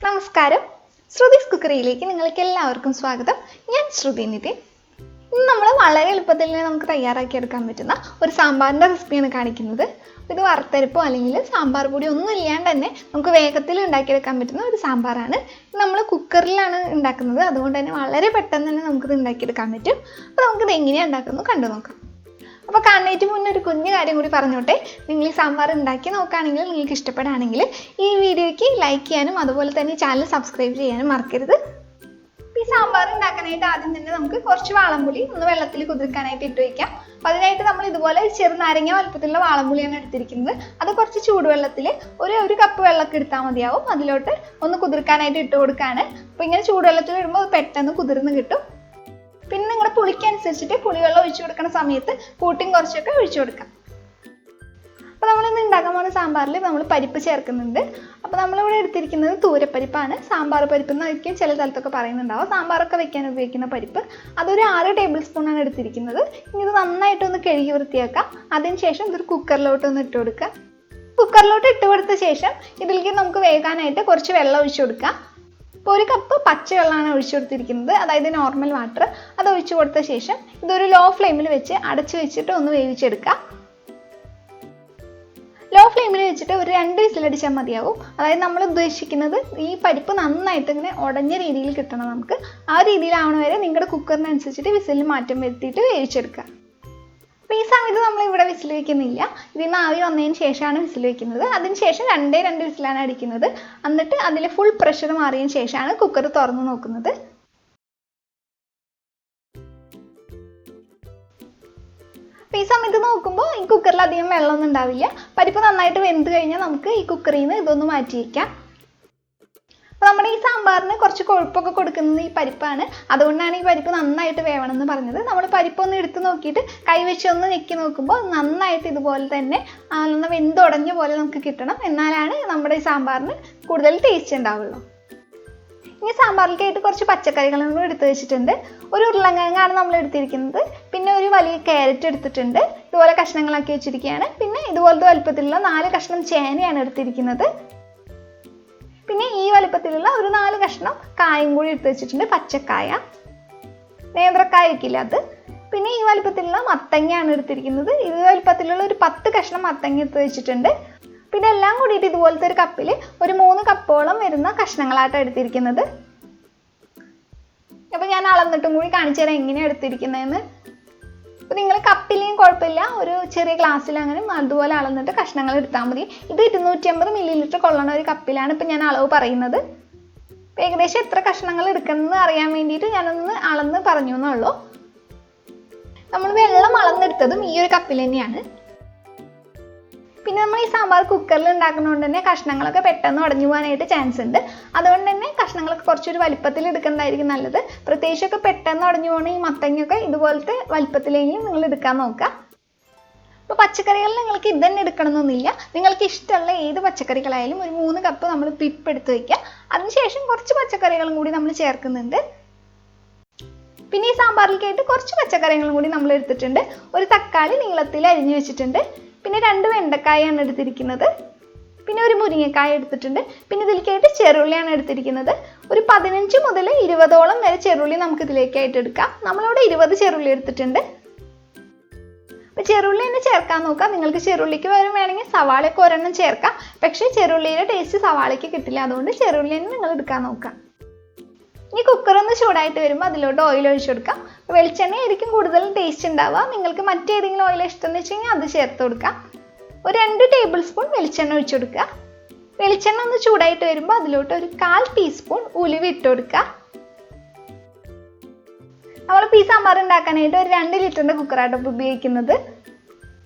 നമസ്കാരം, ശ്രുതിസ് കുക്കറിയിലേക്ക് നിങ്ങൾക്ക് എല്ലാവർക്കും സ്വാഗതം. ഞാൻ ശ്രുതി നിതിൻ. ഇന്ന് നമ്മൾ വളരെ എളുപ്പത്തിൽ നമുക്ക് തയ്യാറാക്കിയെടുക്കാൻ പറ്റുന്ന ഒരു സാമ്പാറിൻ്റെ റെസിപ്പിയാണ് കാണിക്കുന്നത്. ഇത് വറുത്തരപ്പോ അല്ലെങ്കിൽ സാമ്പാർ പൊടി ഒന്നും ഇല്ലാണ്ട് തന്നെ നമുക്ക് വേഗത്തിൽ ഉണ്ടാക്കിയെടുക്കാൻ പറ്റുന്ന ഒരു സാമ്പാറാണ്. നമ്മൾ കുക്കറിലാണ് ഉണ്ടാക്കുന്നത്, അതുകൊണ്ട് തന്നെ വളരെ പെട്ടെന്ന് തന്നെ നമുക്കിത് ഉണ്ടാക്കിയെടുക്കാൻ പറ്റും. അപ്പോൾ നമുക്കിത് എങ്ങനെയാണ് ഉണ്ടാക്കുന്നത് കണ്ടു നോക്കാം. അപ്പോൾ കാണുന്നതിന് മുന്നേ ഒരു കുഞ്ഞു കാര്യം കൂടി പറഞ്ഞോട്ടെ. നിങ്ങൾ ഈ സാമ്പാർ ഉണ്ടാക്കി നോക്കുകയാണെങ്കിൽ നിങ്ങൾക്ക് ഇഷ്ടപ്പെടുകയാണെങ്കിൽ ഈ വീഡിയോയ്ക്ക് ലൈക്ക് ചെയ്യാനും അതുപോലെ തന്നെ ചാനൽ സബ്സ്ക്രൈബ് ചെയ്യാനും മറക്കരുത്. ഈ സാമ്പാർ ഉണ്ടാക്കാനായിട്ട് ആദ്യം തന്നെ നമുക്ക് കുറച്ച് വാളംപുളി ഒന്ന് വെള്ളത്തിൽ കുതിർക്കാനായിട്ട് ഇട്ട് വയ്ക്കാം. അപ്പോൾ അതിനായിട്ട് നമ്മൾ ഇതുപോലെ ചെറുനാരങ്ങ വലുപ്പത്തിലുള്ള വാളംപുളിയാണ് എടുത്തിരിക്കുന്നത്. അത് കുറച്ച് ചൂടുവെള്ളത്തിൽ ഒരു കപ്പ് വെള്ളമൊക്കെ എടുത്താൽ മതിയാവും. അതിലോട്ട് ഒന്ന് കുതിർക്കാനായിട്ട് ഇട്ട് കൊടുക്കുകയാണ്. അപ്പോൾ ഇങ്ങനെ ചൂടുവെള്ളത്തിൽ ഇടുമ്പോൾ അത് പെട്ടെന്ന് കുതിർന്ന് കിട്ടും. പിന്നെ നിങ്ങളുടെ പുളിക്കനുസരിച്ചിട്ട് പുളിവെള്ളം ഒഴിച്ചു കൊടുക്കുന്ന സമയത്ത് കൂട്ടിയും കുറച്ചൊക്കെ ഒഴിച്ചു കൊടുക്കാം. അപ്പോൾ നമ്മളിന്ന് ഉണ്ടാക്കാൻ പോകുന്ന സാമ്പാറിൽ നമ്മൾ പരിപ്പ് ചേർക്കുന്നുണ്ട്. അപ്പോൾ നമ്മളിവിടെ എടുത്തിരിക്കുന്നത് തൂരപ്പരിപ്പാണ്. സാമ്പാർ പരിപ്പ് എന്നായിരിക്കും ചില സ്ഥലത്തൊക്കെ പറയുന്നുണ്ടാവും. സാമ്പാറൊക്കെ വെക്കാൻ ഉപയോഗിക്കുന്ന പരിപ്പ് അതൊരു 6 ടേബിൾ സ്പൂണാണ് എടുത്തിരിക്കുന്നത്. ഇനി ഇത് നന്നായിട്ടൊന്ന് കഴുകി വൃത്തിയാക്കാം. അതിനുശേഷം ഇതൊരു കുക്കറിലോട്ടൊന്ന് ഇട്ട് കൊടുക്കാം. കുക്കറിലോട്ട് ഇട്ട് കൊടുത്ത ശേഷം ഇതിലേക്ക് നമുക്ക് വേകാനായിട്ട് കുറച്ച് വെള്ളം ഒഴിച്ചു കൊടുക്കാം. ഇപ്പോൾ 1 കപ്പ് പച്ചവെള്ളമാണ് ഒഴിച്ചു കൊടുത്തിരിക്കുന്നത്, അതായത് നോർമൽ വാട്ടർ. അത് ഒഴിച്ചു കൊടുത്ത ശേഷം ഇതൊരു ലോ ഫ്ലെയിമിൽ വെച്ച് അടച്ചു വെച്ചിട്ട് ഒന്ന് വേവിച്ചെടുക്കാം. ലോ ഫ്ലെയിമിൽ വെച്ചിട്ട് ഒരു 2 വിസിലടിച്ചാൽ മതിയാവും. അതായത് നമ്മൾ ഉദ്ദേശിക്കുന്നത് ഈ പരിപ്പ് നന്നായിട്ട് ഇങ്ങനെ ഉടഞ്ഞ രീതിയിൽ കിട്ടണം. നമുക്ക് ആ രീതിയിലാവണ വരെ നിങ്ങളുടെ കുക്കറിനനുസരിച്ചിട്ട് വിസിലിൽ മാറ്റം വരുത്തിയിട്ട് വേവിച്ചെടുക്കുക. അപ്പോൾ ഈ സമയത്ത് നമ്മൾ ഇവിടെ വിസിൽ വയ്ക്കുന്നില്ല. ഇതിന് ആവി വന്നതിന് ശേഷമാണ് വിസിൽ വയ്ക്കുന്നത്. അതിനുശേഷം 2 വിസിലാണ് അടിക്കുന്നത്. എന്നിട്ട് അതിൽ ഫുൾ പ്രഷർ മാറിയതിന് ശേഷമാണ് കുക്കർ തുറന്ന് നോക്കുന്നത്. അപ്പോൾ ഈ സമയത്ത് നോക്കുമ്പോൾ ഈ കുക്കറിൽ അധികം വെള്ളമൊന്നും ഉണ്ടാവില്ല. പരിപ്പ് നന്നായിട്ട് വെന്ത് കഴിഞ്ഞാൽ നമുക്ക് ഈ കുക്കറിൽ നിന്ന് ഇതൊന്ന് മാറ്റി വയ്ക്കാം. അപ്പോൾ നമ്മുടെ ഈ സാമ്പാറിന് കുറച്ച് കൊഴുപ്പൊക്കെ കൊടുക്കുന്നത് ഈ പരിപ്പാണ്. അതുകൊണ്ടാണ് ഈ പരിപ്പ് നന്നായിട്ട് വേവണം എന്ന് പറഞ്ഞത്. നമ്മൾ പരിപ്പൊന്ന് എടുത്ത് നോക്കിയിട്ട് കൈവച്ച് ഒന്ന് ഞെക്കി നോക്കുമ്പോൾ നന്നായിട്ട് ഇതുപോലെ തന്നെ ഒന്ന് വെന്തുടഞ്ഞ പോലെ നമുക്ക് കിട്ടണം. എന്നാലാണ് നമ്മുടെ ഈ സാമ്പാറിന് കൂടുതൽ ടേസ്റ്റ് ഉണ്ടാവുള്ളൂ. ഇനി സാമ്പാറിലേക്കായിട്ട് കുറച്ച് പച്ചക്കറികളും കൂടി എടുത്ത് വെച്ചിട്ടുണ്ട്. ഒരു ഉരുളക്കിഴങ്ങാണ് നമ്മൾ എടുത്തിരിക്കുന്നത്. പിന്നെ ഒരു വലിയ ക്യാരറ്റ് എടുത്തിട്ടുണ്ട്, ഇതുപോലെ കഷ്ണങ്ങളാക്കി വെച്ചിരിക്കുകയാണ്. പിന്നെ ഇതുപോലത്തെ വലുപ്പത്തിലുള്ള 4 കഷ്ണം ചേനയാണ് എടുത്തിരിക്കുന്നത്. പിന്നെ ഈ വലുപ്പത്തിലുള്ള ഒരു 4 കഷ്ണം കായും കൂടി എടുത്ത് വെച്ചിട്ടുണ്ട്, പച്ചക്കായ, നേന്ത്രക്കായ വയ്ക്കില്ല അത്. പിന്നെ ഈ വലുപ്പത്തിലുള്ള മത്തങ്ങയാണ് എടുത്തിരിക്കുന്നത്. ഈ വലുപ്പത്തിലുള്ള ഒരു 10 കഷ്ണം മത്തങ്ങ എടുത്ത് വെച്ചിട്ടുണ്ട്. പിന്നെ എല്ലാം കൂടിയിട്ട് ഇതുപോലത്തെ ഒരു കപ്പിൽ ഒരു 3 കപ്പോളം വരുന്ന കഷ്ണങ്ങളായിട്ടാണ് എടുത്തിരിക്കുന്നത്. അപ്പോൾ ഞാൻ അളന്നിട്ടും കൂടി കാണിച്ചു തരാം എങ്ങനെയാണ് എടുത്തിരിക്കുന്നതെന്ന്. അപ്പോൾ നിങ്ങൾ കപ്പിലേയും കുഴപ്പമില്ല, ഒരു ചെറിയ ഗ്ലാസ്സിൽ അങ്ങനെ അതുപോലെ അളന്നിട്ട് കഷ്ണങ്ങൾ എടുത്താൽ മതി. ഇത് 250 ml കൊള്ളണ ഒരു കപ്പിലാണ് ഇപ്പം ഞാൻ അളവ് പറയുന്നത്. ഏകദേശം എത്ര കഷ്ണങ്ങൾ എടുക്കണമെന്ന് അറിയാൻ വേണ്ടിയിട്ട് ഞാനൊന്ന് അളന്ന് പറഞ്ഞു എന്നുള്ളൂ. നമ്മൾ വെള്ളം അളന്നെടുത്തതും ഈ ഒരു കപ്പിൽ തന്നെയാണ്. പിന്നെ നമ്മൾ ഈ സാമ്പാർ കുക്കറിൽ ഉണ്ടാക്കുന്നതുകൊണ്ട് തന്നെ കഷ്ണങ്ങളൊക്കെ പെട്ടെന്ന് ഉടഞ്ഞു പോകാനായിട്ട് ചാൻസ് ഉണ്ട്. അതുകൊണ്ട് തന്നെ കഷ്ണങ്ങളൊക്കെ കുറച്ചൊരു വലിപ്പത്തിൽ എടുക്കുന്നതായിരിക്കും നല്ലത്. പ്രത്യേകിച്ചൊക്കെ പെട്ടെന്ന് ഉടഞ്ഞു പോകുന്ന ഈ മത്തങ്ങയൊക്കെ ഇതുപോലത്തെ വലിപ്പത്തിലെങ്കിലും നിങ്ങൾ എടുക്കാൻ നോക്കുക. അപ്പോൾ പച്ചക്കറികളിൽ നിങ്ങൾക്ക് ഇത് തന്നെ എടുക്കണമെന്നൊന്നുമില്ല. നിങ്ങൾക്ക് ഇഷ്ടമുള്ള ഏത് പച്ചക്കറികളായാലും ഒരു 3 കപ്പ് നമ്മൾ പിപ്പ് എടുത്ത് വയ്ക്കുക. അതിനുശേഷം കുറച്ച് പച്ചക്കറികളും കൂടി നമ്മൾ ചേർക്കുന്നുണ്ട്. പിന്നെ ഈ സാമ്പാറിലേക്കായിട്ട് കുറച്ച് പച്ചക്കറികളും കൂടി നമ്മൾ എടുത്തിട്ടുണ്ട്. ഒരു തക്കാളി നീളത്തിൽ അരിഞ്ഞു വെച്ചിട്ടുണ്ട്. പിന്നെ 2 വെണ്ടക്കായാണ് എടുത്തിരിക്കുന്നത്. പിന്നെ ഒരു മുരിങ്ങക്കായ എടുത്തിട്ടുണ്ട്. പിന്നെ ഇതിലേക്കായിട്ട് ചെറുള്ളിയാണ് എടുത്തിരിക്കുന്നത്. ഒരു 15 മുതൽ 20ഓളം വരെ ചെറുള്ളി നമുക്ക് ഇതിലേക്കായിട്ട് എടുക്കാം. നമ്മളിവിടെ 20 ചെറുള്ളി എടുത്തിട്ടുണ്ട്. അപ്പോൾ ചെറുള്ളി തന്നെ ചേർക്കാൻ നോക്കാം. നിങ്ങൾക്ക് ചെറുള്ളിക്ക് പകരം വേണമെങ്കിൽ സവാളയൊക്കെ ഒരെണ്ണം ചേർക്കാം. പക്ഷേ ചെറുള്ളിയുടെ ടേസ്റ്റ് സവാളയ്ക്ക് കിട്ടില്ല. അതുകൊണ്ട് ചെറുള്ളി തന്നെ നിങ്ങൾ എടുക്കാൻ നോക്കാം. ഇനി കുക്കറൊന്ന് ചൂടായിട്ട് വരുമ്പോൾ അതിലോട്ട് ഓയിൽ ഒഴിച്ചു കൊടുക്കാം. വെളിച്ചെണ്ണ ആയിരിക്കും കൂടുതൽ ടേസ്റ്റ് ഉണ്ടാവുക. നിങ്ങൾക്ക് മറ്റേതെങ്കിലും ഓയിൽ ഇഷ്ടമെന്ന് വെച്ച് കഴിഞ്ഞാൽ അത് ചേർത്ത് കൊടുക്കാം. ഒരു 2 ടേബിൾ സ്പൂൺ വെളിച്ചെണ്ണ ഒഴിച്ചു കൊടുക്കുക. വെളിച്ചെണ്ണ ഒന്ന് ചൂടായിട്ട് വരുമ്പോൾ അതിലോട്ട് ഒരു 1/4 ടീസ്പൂൺ ഉലുവ ഇട്ട് കൊടുക്കുക. നമ്മളിപ്പോൾ ഈ സാമ്പാർ ഉണ്ടാക്കാനായിട്ട് ഒരു 2 ലിറ്ററിൻ്റെ കുക്കറായിട്ട് ഉപയോഗിക്കുന്നത്.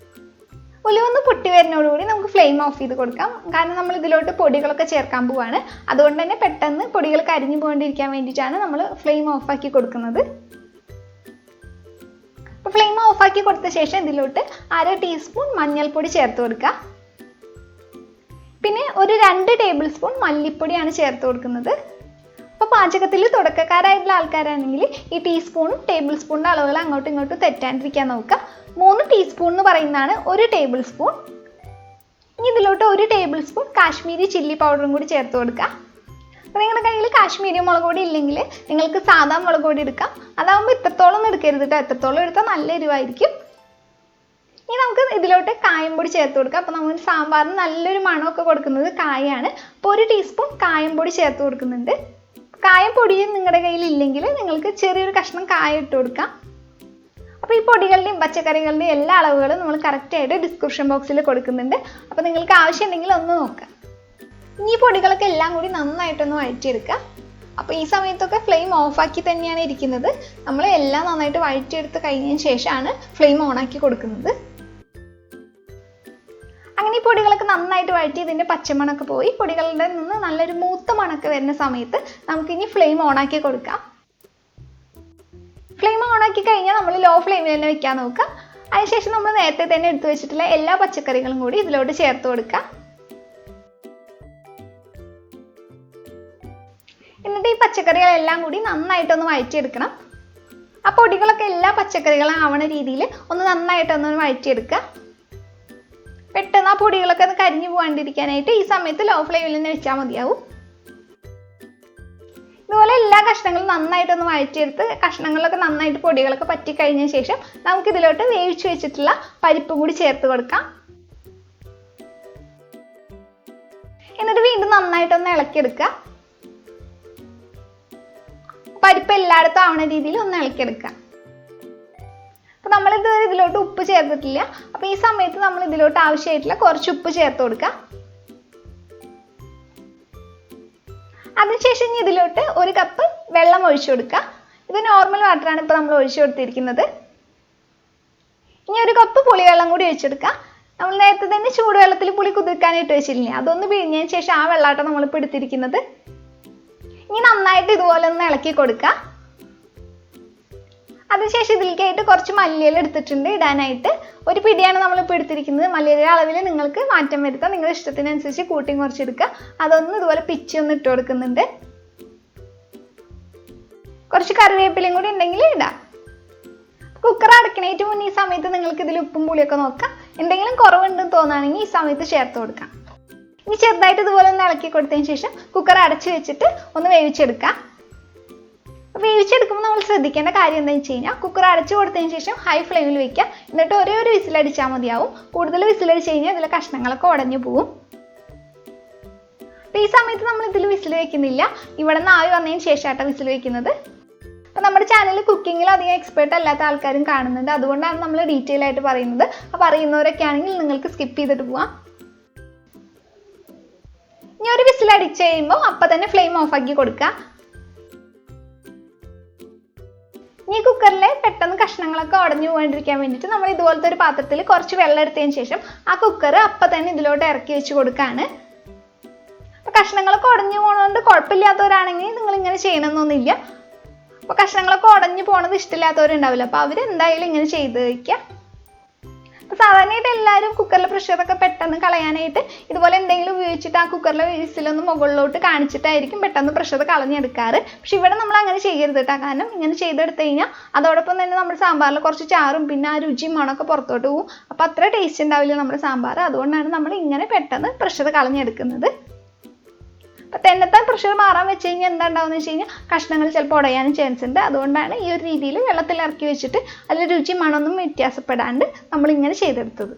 ഉലുവ ഒന്ന് പൊട്ടി വരുന്നതോടുകൂടി നമുക്ക് ഫ്ലെയിം ഓഫ് ചെയ്ത് കൊടുക്കാം. കാരണം നമ്മൾ ഇതിലോട്ട് പൊടികളൊക്കെ ചേർക്കാൻ പോവാണ്. അതുകൊണ്ട് തന്നെ പെട്ടെന്ന് പൊടികൾ കരിഞ്ഞു പോകാണ്ടിരിക്കാൻ വേണ്ടിയിട്ടാണ് നമ്മൾ ഫ്ലെയിം ഓഫാക്കി കൊടുക്കുന്നത്. അപ്പോൾ ഫ്ലെയിം ഓഫാക്കി കൊടുത്ത ശേഷം ഇതിലോട്ട് 1/2 ടീസ്പൂൺ മഞ്ഞൾപ്പൊടി ചേർത്ത് കൊടുക്കുക. പിന്നെ ഒരു 2 ടേബിൾ സ്പൂൺ മല്ലിപ്പൊടിയാണ് ചേർത്ത് കൊടുക്കുന്നത്. അപ്പോൾ പാചകത്തിൽ തുടക്കക്കാരായിട്ടുള്ള ആൾക്കാരാണെങ്കിൽ ഈ ടീസ്പൂണും ടേബിൾ സ്പൂണിൻ്റെ അളവുകൾ അങ്ങോട്ടും ഇങ്ങോട്ടും തെറ്റാണ്ടിരിക്കാൻ നോക്കുക. 3 ടീസ്പൂൺ എന്ന് പറയുന്നതാണ് 1 ടേബിൾ സ്പൂൺ. ഇനി ഇതിലോട്ട് 1 ടേബിൾ സ്പൂൺ കാശ്മീരി ചില്ലി പൗഡറും കൂടി ചേർത്ത് കൊടുക്കുക. അപ്പോൾ നിങ്ങളുടെ കയ്യിൽ കാശ്മീരി മുളക് പൊടി ഇല്ലെങ്കിൽ നിങ്ങൾക്ക് സാധാ മുളക് പൊടി എടുക്കാം. അതാകുമ്പോൾ ഇത്രത്തോളം ഒന്നും എടുക്കരുത് കേട്ടോ, എത്രത്തോളം എടുത്താൽ നല്ല എരിവായിരിക്കും. ഇനി നമുക്ക് ഇതിലോട്ട് കായം പൊടി ചേർത്ത് കൊടുക്കാം. അപ്പോൾ നമ്മൾ സാമ്പാറിന് നല്ലൊരു മണമൊക്കെ കൊടുക്കുന്നത് കായാണ്. അപ്പോൾ 1 ടീസ്പൂൺ കായം പൊടി ചേർത്ത് കൊടുക്കുന്നുണ്ട്. കായം പൊടിയും നിങ്ങളുടെ കയ്യിൽ ഇല്ലെങ്കിൽ നിങ്ങൾക്ക് ചെറിയൊരു കഷ്ണം കായം ഇട്ട് കൊടുക്കാം. അപ്പോൾ ഈ പൊടികളുടെയും പച്ചക്കറികളുടെയും എല്ലാ അളവുകളും നമ്മൾ കറക്റ്റായിട്ട് ഡിസ്ക്രിപ്ഷൻ ബോക്സിൽ കൊടുക്കുന്നുണ്ട്. അപ്പോൾ നിങ്ങൾക്ക് ആവശ്യമുണ്ടെങ്കിൽ ഒന്ന് നോക്കാം. ഇനി ഈ പൊടികളൊക്കെ എല്ലാം കൂടി നന്നായിട്ടൊന്ന് വഴറ്റിയെടുക്കുക. അപ്പോൾ ഈ സമയത്തൊക്കെ ഫ്ലെയിം ഓഫാക്കി തന്നെയാണ് ഇരിക്കുന്നത്. നമ്മൾ എല്ലാം നന്നായിട്ട് വഴറ്റിയെടുത്ത് കഴിഞ്ഞതിന് ശേഷമാണ് ഫ്ലെയിം ഓണാക്കി കൊടുക്കുന്നത്. അങ്ങനെ ഈ പൊടികളൊക്കെ നന്നായിട്ട് വഴറ്റി ഇതിൻ്റെ പച്ചമണമൊക്കെ പോയി പൊടികളുടെ നിന്ന് നല്ലൊരു മൂത്ത മണമൊക്കെ വരുന്ന സമയത്ത് നമുക്കിനി ഫ്ലെയിം ഓണാക്കി കൊടുക്കാം. ഫ്ലെയിം ഓണാക്കി കഴിഞ്ഞാൽ നമ്മൾ ലോ ഫ്ലെയിമിൽ തന്നെ വെക്കാൻ നോക്കുക. അതിനുശേഷം നമ്മൾ നേരത്തെ തന്നെ എടുത്തു വെച്ചിട്ടുള്ള എല്ലാ പച്ചക്കറികളും കൂടി ഇതിലോട്ട് ചേർത്ത് കൊടുക്കുക. എന്നിട്ട് ഈ പച്ചക്കറികളെല്ലാം കൂടി നന്നായിട്ടൊന്ന് വഴറ്റിയെടുക്കണം. ആ പൊടികളൊക്കെ എല്ലാ പച്ചക്കറികളും ആവണ രീതിയിൽ ഒന്ന് നന്നായിട്ടൊന്ന് വഴറ്റിയെടുക്കുക. പെട്ടെന്ന് ആ പൊടികളൊക്കെ ഒന്ന് കരിഞ്ഞു പോകാണ്ടിരിക്കാനായിട്ട് ഈ സമയത്ത് ലോ ഫ്ലെയിമിൽ തന്നെ വെച്ചാൽ മതിയാവും. ഇതുപോലെ എല്ലാ കഷ്ണങ്ങളും നന്നായിട്ടൊന്ന് വഴറ്റിയെടുത്ത് കഷ്ണങ്ങളിലൊക്കെ നന്നായിട്ട് പൊടികളൊക്കെ പറ്റിക്കഴിഞ്ഞ ശേഷം നമുക്ക് ഇതിലോട്ട് വേവിച്ച് വെച്ചിട്ടുള്ള പരിപ്പ് കൂടി ചേർത്ത് കൊടുക്കാം. എന്നിട്ട് വീണ്ടും നന്നായിട്ടൊന്ന് ഇളക്കിയെടുക്കുക. പരിപ്പ് എല്ലായിടത്തും ആവണ രീതിയിൽ ഒന്ന് ഇളക്കിയെടുക്കുക. അപ്പോൾ നമ്മളിത് ഇതിലോട്ട് ഉപ്പ് ചേർത്തിട്ടില്ല. അപ്പോൾ ഈ സമയത്ത് നമ്മൾ ഇതിലോട്ട് ആവശ്യമായിട്ടുള്ള കുറച്ച് ഉപ്പ് ചേർത്ത് കൊടുക്കുക. അതിനുശേഷം ഇതിലോട്ട് 1 കപ്പ് വെള്ളം ഒഴിച്ചു കൊടുക്കുക. ഇത് നോർമൽ വാട്ടറാണ് ഇപ്പോൾ നമ്മൾ ഒഴിച്ചു കൊടുത്തിരിക്കുന്നത്. ഇനി 1 കപ്പ് പുളിവെള്ളം കൂടി ഒഴിച്ചെടുക്കുക. നമ്മൾ നേരത്തെ തന്നെ ചൂടുവെള്ളത്തിൽ പുളി കുതിർക്കാനായിട്ട് വെച്ചിട്ടില്ലേ, അതൊന്ന് പിഴിഞ്ഞതിന് ശേഷം ആ വെള്ളമാട്ടോ നമ്മളിപ്പോൾ എടുത്തിരിക്കുന്നത്. ഇനി നന്നായിട്ട് ഇതുപോലെ ഒന്ന് ഇളക്കി കൊടുക്കുക. അതിനുശേഷം ഇതിലേക്കായിട്ട് കുറച്ച് മല്ലിയില എടുത്തിട്ടുണ്ട് ഇടാനായിട്ട്. 1 പിടിയാണ് നമ്മളിപ്പോൾ എടുത്തിരിക്കുന്നത്. മല്ലിയിലയുടെ അളവിൽ നിങ്ങൾക്ക് മാറ്റം വരുത്താം, നിങ്ങളുടെ ഇഷ്ടത്തിനനുസരിച്ച് കൂട്ടിയും കുറച്ചെടുക്കുക. അതൊന്ന് ഇതുപോലെ പിച്ചി ഒന്ന് ഇട്ട് കൊടുക്കുന്നുണ്ട്. കുറച്ച് കറിവേപ്പിലയും കൂടി ഉണ്ടെങ്കിൽ ഇടാം. കുക്കർ അടയ്ക്കണേറ്റ് മുന്നേ ഈ സമയത്ത് നിങ്ങൾക്ക് ഇതിൽ ഉപ്പും പുളിയൊക്കെ നോക്കാം. എന്തെങ്കിലും കുറവുണ്ടെന്ന് തോന്നുകയാണെങ്കിൽ ഈ സമയത്ത് ചേർത്ത് കൊടുക്കാം. ഇനി ചെറുതായിട്ട് ഇതുപോലെ ഒന്ന് ഇളക്കി കൊടുത്തതിന് ശേഷം കുക്കർ അടച്ച് വെച്ചിട്ട് ഒന്ന് വേവിച്ചെടുക്കാം. വേവിച്ചെടുക്കുമ്പോൾ നമ്മൾ ശ്രദ്ധിക്കേണ്ട കാര്യം എന്താണെന്ന് വെച്ച് കഴിഞ്ഞാൽ കുക്കർ അടച്ചു കൊടുത്തതിന് ശേഷം ഹൈ ഫ്ലെയിമിൽ വെക്കുക. എന്നിട്ട് ഒരേ ഒരു വിസിലടിച്ചാൽ മതിയാവും. കൂടുതൽ വിസിലടിച്ച് കഴിഞ്ഞാൽ ഇതിലെ കഷ്ണങ്ങളൊക്കെ ഉടഞ്ഞു പോകും. അപ്പോൾ ഈ സമയത്ത് നമ്മൾ ഇതിൽ വിസിൽ വെക്കുന്നില്ല, ഇവിടെ നിന്ന് ആവി വന്നതിന് ശേഷമായിട്ടാണ് വിസിൽ വെക്കുന്നത്. അപ്പോൾ നമ്മുടെ ചാനലിൽ കുക്കിങ്ങിൽ അധികം എക്സ്പേർട്ട് അല്ലാത്ത ആൾക്കാരും കാണുന്നുണ്ട്, അതുകൊണ്ടാണ് നമ്മൾ ഡീറ്റെയിൽ ആയിട്ട് പറയുന്നത്. അപ്പോൾ അറിയുന്നവരൊക്കെ ആണെങ്കിൽ നിങ്ങൾക്ക് സ്കിപ്പ് ചെയ്തിട്ട് പോവാം. ഇനി ഒരു വിസിൽ അടിച്ച് കഴിയുമ്പോൾ അപ്പം തന്നെ ഫ്ലെയിം ഓഫാക്കി കൊടുക്കുക. ഈ കുക്കറിൽ പെട്ടെന്ന് കഷ്ണങ്ങളൊക്കെ ഉടഞ്ഞു പോകാണ്ടിരിക്കാൻ വേണ്ടിയിട്ട് നമ്മൾ ഇതുപോലത്തെ ഒരു പാത്രത്തിൽ കുറച്ച് വെള്ളം എടുത്തതിന് ശേഷം ആ കുക്കർ അപ്പം തന്നെ ഇതിലോട്ട് ഇറക്കി വെച്ച് കൊടുക്കുകയാണ്. അപ്പോൾ കഷ്ണങ്ങളൊക്കെ ഉടഞ്ഞു പോകണതുകൊണ്ട് കുഴപ്പമില്ലാത്തവരാണെങ്കിൽ നിങ്ങൾ ഇങ്ങനെ ചെയ്യണമെന്നൊന്നുമില്ല. അപ്പോൾ കഷ്ണങ്ങളൊക്കെ ഉടഞ്ഞു പോകണത് ഇഷ്ടമില്ലാത്തവരുണ്ടാവില്ല, അപ്പോൾ അവരെന്തായാലും ഇങ്ങനെ ചെയ്ത് വയ്ക്കുക. അപ്പോൾ സാധാരണയായിട്ട് എല്ലാവരും കുക്കറിലെ പ്രഷറൊക്കെ പെട്ടെന്ന് കളയാനായിട്ട് ഇതുപോലെ എന്തെങ്കിലും ഉപയോഗിച്ചിട്ട് ആ കുക്കറിലെ വിസിലൊന്ന് മുകളിലോട്ട് കാണിച്ചിട്ടായിരിക്കും പെട്ടെന്ന് പ്രഷർ കളഞ്ഞെടുക്കാറ്. പക്ഷെ ഇവിടെ നമ്മൾ അങ്ങനെ ചെയ്യരുത് കേട്ടോ. കാരണം ഇങ്ങനെ ചെയ്തെടുത്ത് കഴിഞ്ഞാൽ അതോടൊപ്പം തന്നെ നമ്മുടെ സാമ്പാറിൽ കുറച്ച് ചാറും പിന്നെ ആ രുചിയും മണമൊക്കെ പുറത്തോട്ട് പോകും. അപ്പോൾ അത്ര ടേസ്റ്റ് ഉണ്ടാവില്ല നമ്മുടെ സാമ്പാർ. അതുകൊണ്ടാണ് നമ്മൾ ഇങ്ങനെ പെട്ടെന്ന് പ്രഷർ കളഞ്ഞെടുക്കുന്നത്. അപ്പോൾ തന്നെത്താൻ പ്രഷർ മാറാൻ വെച്ച് കഴിഞ്ഞാൽ എന്താ ഉണ്ടാവുമെന്ന് വെച്ച് കഴിഞ്ഞാൽ കഷ്ണങ്ങൾ ചിലപ്പോൾ ഉടയാനും ചാൻസ് ഉണ്ട്. അതുകൊണ്ടാണ് ഈ ഒരു രീതിയിൽ വെള്ളത്തിൽ ഇറക്കി വെച്ചിട്ട് അതിൽ രുചി മണമൊന്നും വ്യത്യാസപ്പെടാണ്ട് നമ്മളിങ്ങനെ ചെയ്തെടുത്തത്.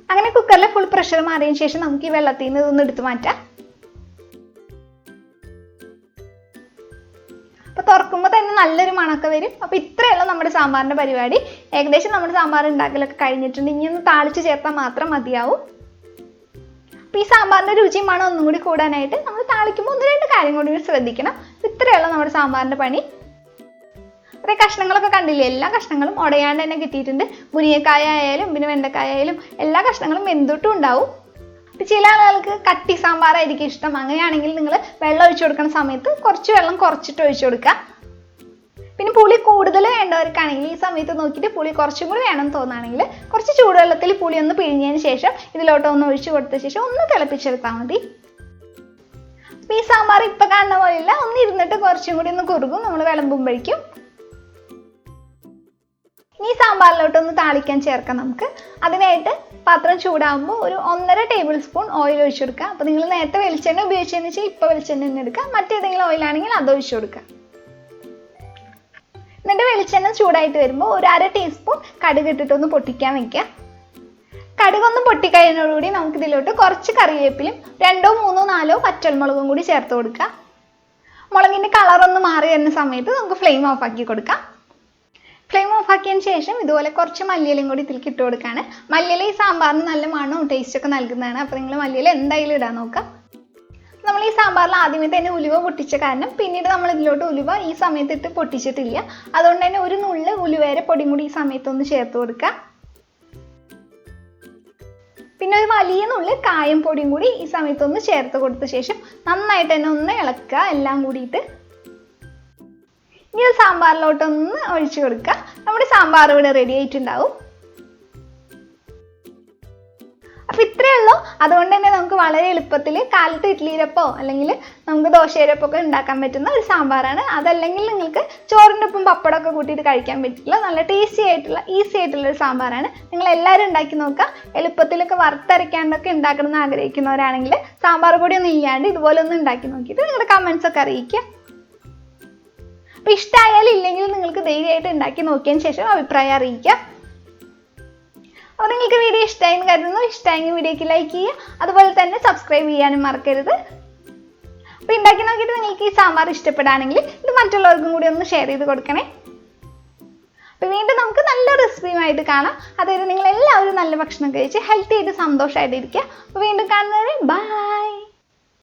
അങ്ങനെ കുക്കറിലെ ഫുൾ പ്രഷർ മാറിയതിന് ശേഷം നമുക്ക് ഈ വെള്ളത്തിൽ നിന്ന് ഇതൊന്ന് എടുത്ത് മാറ്റാം. അപ്പോൾ തുറക്കുമ്പോൾ തന്നെ നല്ലൊരു മണമൊക്കെ വരും. അപ്പോൾ ഇത്രയുള്ള നമ്മുടെ സാമ്പാറിൻ്റെ പരിപാടി. ഏകദേശം നമ്മുടെ സാമ്പാർ ഉണ്ടാക്കലൊക്കെ കഴിഞ്ഞിട്ടുണ്ട്. ഇനി ഒന്ന് താളിച്ച് ചേർത്താൽ മാത്രം മതിയാവും. അപ്പോൾ ഈ സാമ്പാറിൻ്റെ രുചിയും മണം ഒന്നും കൂടി കൂടാനായിട്ട് നമ്മൾ താളിക്കുമ്പോൾ 1-2 കാര്യം കൂടി ശ്രദ്ധിക്കണം. ഇത്രയുള്ള നമ്മുടെ സാമ്പാറിൻ്റെ പണി. അതേ കഷ്ണങ്ങളൊക്കെ കണ്ടില്ലേ, എല്ലാ കഷ്ണങ്ങളും ഉടയാണ്ട് തന്നെ കിട്ടിയിട്ടുണ്ട്. മുരിങ്ങക്കായ ആയാലും പിന്നെ വെണ്ടക്കായ ആയാലും എല്ലാ കഷ്ണങ്ങളും വെന്തിട്ടും ഉണ്ടാവും. അപ്പോൾ ചില ആളുകൾക്ക് കട്ടി സാമ്പാറായിരിക്കും ഇഷ്ടം. അങ്ങനെയാണെങ്കിൽ നിങ്ങൾ വെള്ളം ഒഴിച്ചു കൊടുക്കുന്ന സമയത്ത് കുറച്ച് വെള്ളം കുറച്ചിട്ട് ഒഴിച്ചു കൊടുക്കുക. പിന്നെ പുളി കൂടുതൽ വേണ്ടവർക്കാണെങ്കിൽ ഈ സമയത്ത് നോക്കിയിട്ട് പുളി കുറച്ചും കൂടി വേണം തോന്നുകയാണെങ്കിൽ കുറച്ച് ചൂടുവെള്ളത്തിൽ പുളി ഒന്ന് പിഴിഞ്ഞതിന് ശേഷം ഇതിലോട്ട് ഒന്ന് ഒഴിച്ചു കൊടുത്ത ശേഷം ഒന്ന് തിളപ്പിച്ചെടുത്താൽ മതി. അപ്പോൾ ഈ സാമ്പാർ ഇപ്പം കാണുന്ന പോലെയില്ല, ഒന്ന് ഇരുന്നിട്ട് കുറച്ചും കൂടി ഒന്ന് കുറുകും നമ്മൾ വിളമ്പുമ്പോഴേക്കും. ഈ സാമ്പാറിലോട്ടൊന്ന് താളിക്കാൻ ചേർക്കാം നമുക്ക്. അതിനായിട്ട് പാത്രം ചൂടാകുമ്പോൾ ഒരു 1.5 ടേബിൾ സ്പൂൺ ഓയിൽ ഒഴിച്ചു കൊടുക്കുക. അപ്പോൾ നിങ്ങൾ നേരത്തെ വെളിച്ചെണ്ണ ഉപയോഗിച്ചതെന്ന് വെച്ചാൽ ഇപ്പോൾ വെളിച്ചെണ്ണ തന്നെ എടുക്കുക. മറ്റേതെങ്കിലും ഓയിലാണെങ്കിൽ അത് ഒഴിച്ചു കൊടുക്കുക. എന്നിട്ട് വെളിച്ചെണ്ണ ചൂടായിട്ട് വരുമ്പോൾ ഒരു 1/2 ടീസ്പൂൺ കടുക് ഇട്ടിട്ടൊന്ന് പൊട്ടിക്കാൻ വെക്കുക. കടുകൊന്ന് പൊട്ടിക്കഴിഞ്ഞതോടുകൂടി നമുക്ക് ഇതിലോട്ട് കുറച്ച് കറിവേപ്പിലും 2, 3, 4 പച്ചമുളകും കൂടി ചേർത്ത് കൊടുക്കുക. മുളകിൻ്റെ കളറൊന്ന് മാറി വരുന്ന സമയത്ത് നമുക്ക് ഫ്ലെയിം ഓഫ് ആക്കി കൊടുക്കാം. ഫ്ലെയിം ഓഫ് ആക്കിയതിന് ശേഷം ഇതുപോലെ കുറച്ച് മല്ലിയിലയും കൂടി ഇതിലേക്ക് ഇട്ട് കൊടുക്കുകയാണ്. മല്ലിയില ഈ സാമ്പാറിന് നല്ല മണവും ടേസ്റ്റൊക്കെ നൽകുന്നതാണ്. അപ്പോൾ നിങ്ങൾ മല്ലിയില എന്തായാലും ഇടാൻ നോക്കാം. നമ്മൾ ഈ സാമ്പാറിൽ ആദ്യമേ തന്നെ ഉലുവ പൊട്ടിച്ച കാരണം പിന്നീട് നമ്മൾ ഇതിലോട്ട് ഉലുവ ഈ സമയത്ത് ഇട്ട് പൊട്ടിച്ചിട്ടില്ല. അതുകൊണ്ട് തന്നെ ഒരു നുള്ള് ഉലുവേരെ പൊടിയും കൂടി ഈ സമയത്തൊന്ന് ചേർത്ത് കൊടുക്കുക. പിന്നെ ഒരു വലിയ നുള്ള് കായം പൊടിയും കൂടി ഈ സമയത്തൊന്ന് ചേർത്ത് കൊടുത്ത ശേഷം നന്നായിട്ട് തന്നെ ഒന്ന് ഇളക്കുക എല്ലാം കൂടിയിട്ട്. ഇനി സാമ്പാറിലോട്ടൊന്ന് ഒഴിച്ചു കൊടുക്കുക. നമ്മുടെ സാമ്പാർ ഇവിടെ റെഡി ആയിട്ടുണ്ടാവും. അപ്പോൾ ഇത്രയേ ഉള്ളൂ. അതുകൊണ്ട് തന്നെ നമുക്ക് വളരെ എളുപ്പത്തിൽ കാലത്ത് ഇഡ്ഡലിയിലപ്പോ അല്ലെങ്കിൽ നമുക്ക് ദോശയിലപ്പൊക്കെ ഉണ്ടാക്കാൻ പറ്റുന്ന ഒരു സാമ്പാറാണ്. അതല്ലെങ്കിൽ നിങ്ങൾക്ക് ചോറിൻ്റെ ഒപ്പം പപ്പടമൊക്കെ കൂട്ടിയിട്ട് കഴിക്കാൻ പറ്റില്ല. നല്ല ടേസ്റ്റി ആയിട്ടുള്ള ഈസി ആയിട്ടുള്ള ഒരു സാമ്പാറാണ്. നിങ്ങൾ എല്ലാവരും ഉണ്ടാക്കി നോക്കുക. എളുപ്പത്തിലൊക്കെ വറുത്തരയ്ക്കാണ്ടൊക്കെ ഉണ്ടാക്കണം എന്ന് ആഗ്രഹിക്കുന്നവരാണെങ്കിൽ സാമ്പാർ പൊടിയൊന്നും ഇല്ലാണ്ട് ഇതുപോലെ ഒന്ന് ഉണ്ടാക്കി നോക്കിയിട്ട് നിങ്ങളുടെ കമൻസ് ഒക്കെ അറിയിക്കുക. അപ്പോൾ ഇഷ്ടമായാലും ഇല്ലെങ്കിൽ നിങ്ങൾക്ക് ധൈര്യമായിട്ട് ഉണ്ടാക്കി നോക്കിയതിന് ശേഷം അഭിപ്രായം അറിയിക്കുക. അപ്പോൾ നിങ്ങൾക്ക് വീഡിയോ ഇഷ്ടമായെന്ന് കരുതുന്നു. ഇഷ്ടമായെങ്കിൽ വീഡിയോക്ക് ലൈക്ക് ചെയ്യുക. അതുപോലെ തന്നെ സബ്സ്ക്രൈബ് ചെയ്യാനും മറക്കരുത്. അപ്പോൾ ഉണ്ടാക്കി നോക്കിയിട്ട് നിങ്ങൾക്ക് ഈ സാമ്പാർ ഇഷ്ടപ്പെടുകയാണെങ്കിൽ ഇത് മറ്റുള്ളവർക്കും കൂടി ഒന്ന് ഷെയർ ചെയ്ത് കൊടുക്കണേ. അപ്പോൾ വീണ്ടും നമുക്ക് നല്ല റെസിപ്പിയുമായിട്ട് കാണാം. അതായത് നിങ്ങൾ എല്ലാവരും നല്ല ഭക്ഷണം കഴിച്ച് ഹെൽത്തി ആയിട്ട് സന്തോഷമായിട്ട് ഇരിക്കുക. അപ്പോൾ വീണ്ടും കാണുന്നവരെ ബൈ.